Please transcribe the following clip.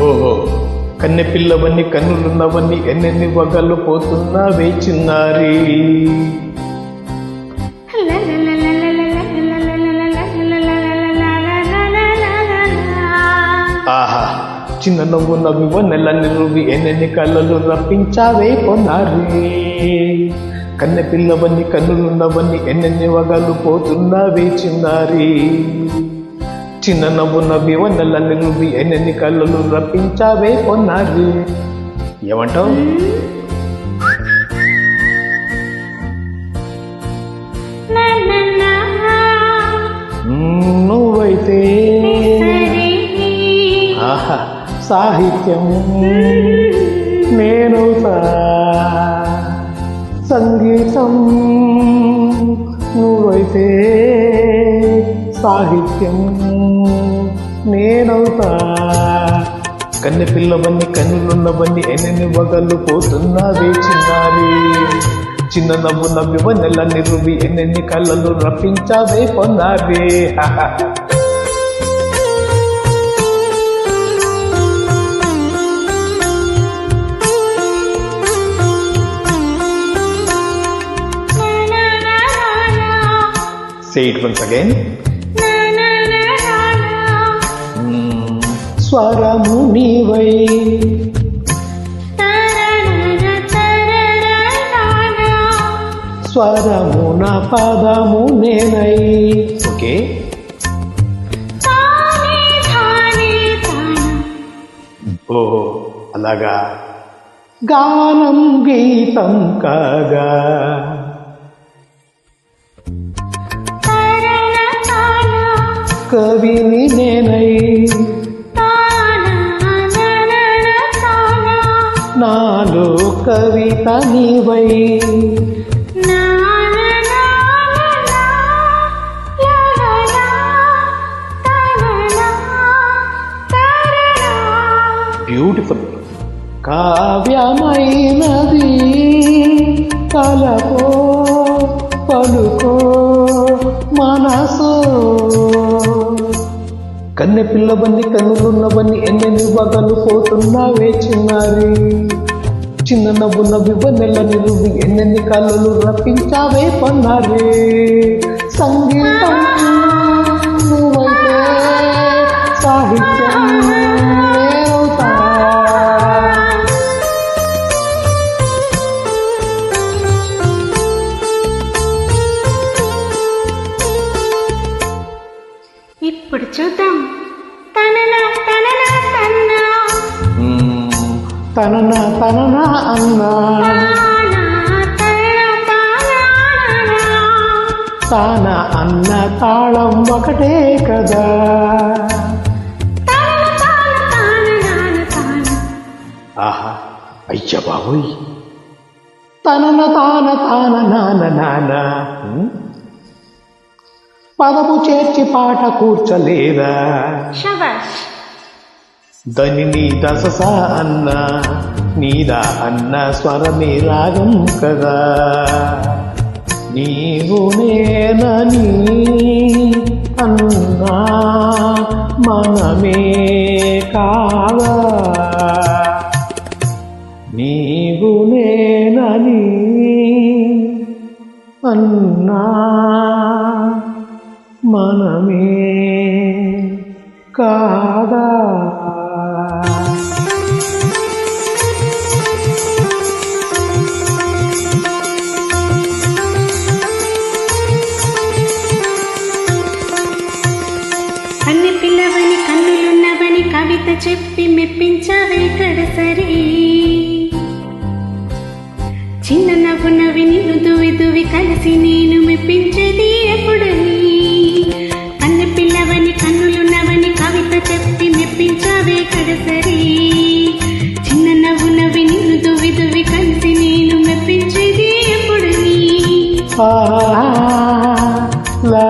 ఓహో, కన్నె పిల్లవన్నీ కన్నులున్నవన్నీ ఎన్నెన్ని వగలు పోతున్నావే చిన్నారి. ఆహా, చిన్న నవ్వు నవ్వు నెలని రువి ఎన్నెన్ని కళ్ళలు రప్పించావే పొన్నారి. కన్నె పిల్లవన్నీ కన్నులున్నవన్నీ ఎన్నెన్ని వగలు పోతున్నావే చిన్నారి. చిన్న నవ్వు నవ్వి నెలని రువి ఎన్నెన్ని కళ్ళలు రప్పించావే పొన్నారి. ఏమంటావు? నువ్వైతే ఆహా సాహిత్యం, నేను సంగీతం. నువ్వైతే సాహిత్యం, నేనవుతా. కన్నె పిల్లవన్నీ కన్నులున్నవన్నీ ఎన్నెన్ని వగలు పోతున్నావే చిన్నారి. చిన్న నవ్వు నవ్వి నెలని రువి ఎన్నెన్ని కళ్ళలు రప్పించావే పొన్నారే. Say it once again. స్వరము నీవై, స్వరము నా పదము నేనై. ఓకే, ఓహో అలాగా. గానం గీతం కాగా, కవిని నేనై. నాలో కవిత నీవై. బ్యూటిఫుల్. కావ్యమైనది కలపో పలుకో మనసో. కన్నె పిల్లవన్నీ కన్నులున్నవన్నీ ఎన్నెన్ని వగలు పోతున్నావే చిన్నారి. చిన్న నవ్వు నవ్వి నెలని రువి ఎన్నెన్ని కళ్ళలు రప్పించావే పొన్నారే. సంగీతం, నువ్వైతే సాహిత్యం, నేనవుతా. ఇప్పుడు చూద్దాం. తననా తననా తన్నా, తననా తననా అన్నా, తాన అన్న తాళం ఒకటే కదా. ఆహా అయ్య బాబోయ్. తనన తాన తాన నాన నాన. పదము చేర్చి పాట కూర్చలేదా. దని నీదా ససా అన్న, నీదా అన్న స్వరమే రాగం కదా. నీవు నేనని అన్నా మనమే కావా. నీవు నేనని అన్నా మనమే కాదా. కన్నె పిల్లవని కన్నులున్నవని కవిత చెప్పి మెప్పించావే కడసరి. చిన్న నవ్వు నవ్వి నిన్ను దువి దువి కలిసి నేను మెప్పించేది ఎప్పుడని. కన్నె పిల్లవని కన్నులున్నవని కవిత చెప్పి మెప్పించావే కడసరి. చిన్న నవ్వు నవ్వి నిన్ను దువి దువి కలిసి నేను మెప్పించేది ఎప్పుడని. లా